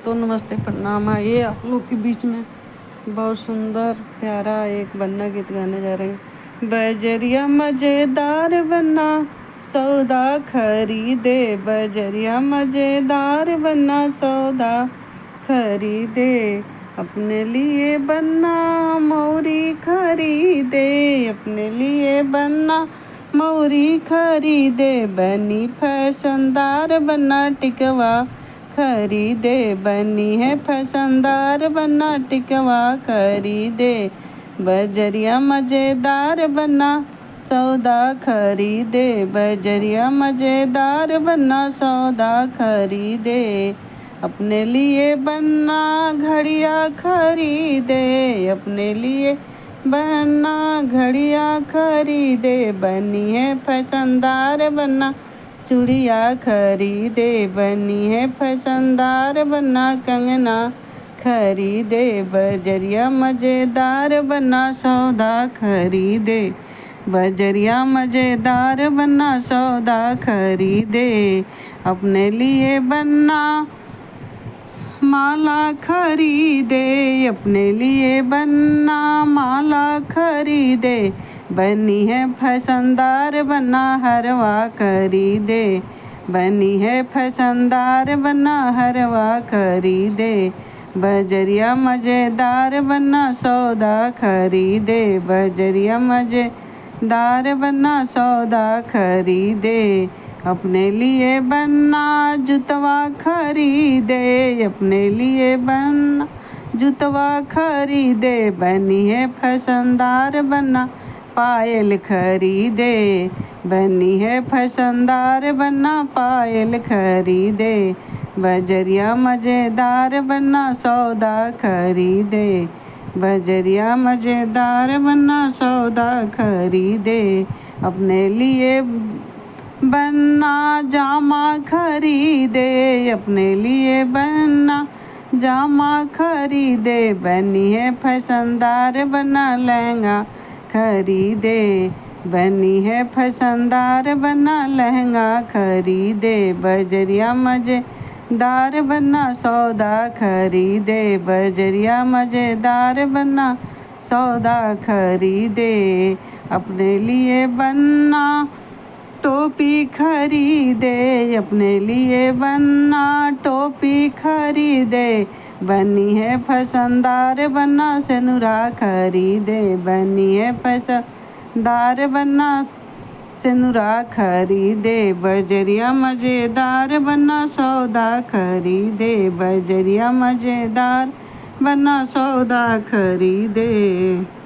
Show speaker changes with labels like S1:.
S1: दोस्तों नमस्ते प्रणाम। आइए आप लोग के बीच में बहुत सुंदर प्यारा एक बन्ना गीत गाने जा रहे हैं। बजरिया मज़ेदार बन्ना सौदा खरीदे, बजरिया मज़ेदार बन्ना सौदा खरीदे, अपने लिए बन्ना मौरी खरीदे, अपने लिए बन्ना मौरी खरीदे, बनी फैशनदार बन्ना टिकवा खरीदे, बनी है फैशनदार बन्ना टिकवा खरीदे, बजरिया मज़ेदार बन्ना सौदा खरीदे, बजरिया मज़ेदार बन्ना सौदा खरीदे, अपने लिए बन्ना घड़िया खरीदे, अपने लिए बन्ना घड़िया खरीदे, बनी है फैशनदार बन्ना चूड़िया खरीदे, बनी है फैशनदार बन्ना कंगना खरीदे, बजरिया मज़ेदार बन्ना सौदा खरीदे, बजरिया मज़ेदार बन्ना सौदा खरीदे, अपने लिए बन्ना माला खरीदे, अपने लिए बन्ना माला खरीदे, बनी है फैशनदार बन्ना हरवा खरीदे, बनी है फैशनदार बन्ना हरवा खरीदे, बजरिया मज़ेदार बन्ना सौदा खरीदे, बजरिया मज़ेदार बन्ना सौदा खरीदे, अपने लिए बन्ना जुतवा खरीदे, अपने लिए बन्ना जुतवा खरीदे, बनी है फैशनदार बन्ना पायल खरीदे, बनी है फैशनदार बन्ना पायल खरीदे, बजरिया मज़ेदार बन्ना सौदा खरीदे, बजरिया मज़ेदार बन्ना सौदा खरीदे, अपने लिए बन्ना जामा खरीदे, अपने लिए बन्ना जामा खरीदे, बनी है फैशनदार बन्ना लहंगा खरीदे, बनी है फैशनदार बन्ना लहंगा खरीदे, बजरिया मज़ेदार बन्ना सौदा खरीदे, बजरिया मज़ेदार बन्ना सौदा खरीदे, अपने लिए बन्ना टोपी खरीदे, अपने लिए बन्ना टोपी खरीदे, बनी है फैशनदार बन्ना सेनुरा खरीदे, बनी है फैशनदार बन्ना सेनुरा खरीदे, बजरिया मज़ेदार बन्ना सौदा खरीदे, बजरिया मज़ेदार बन्ना सौदा खरीदे।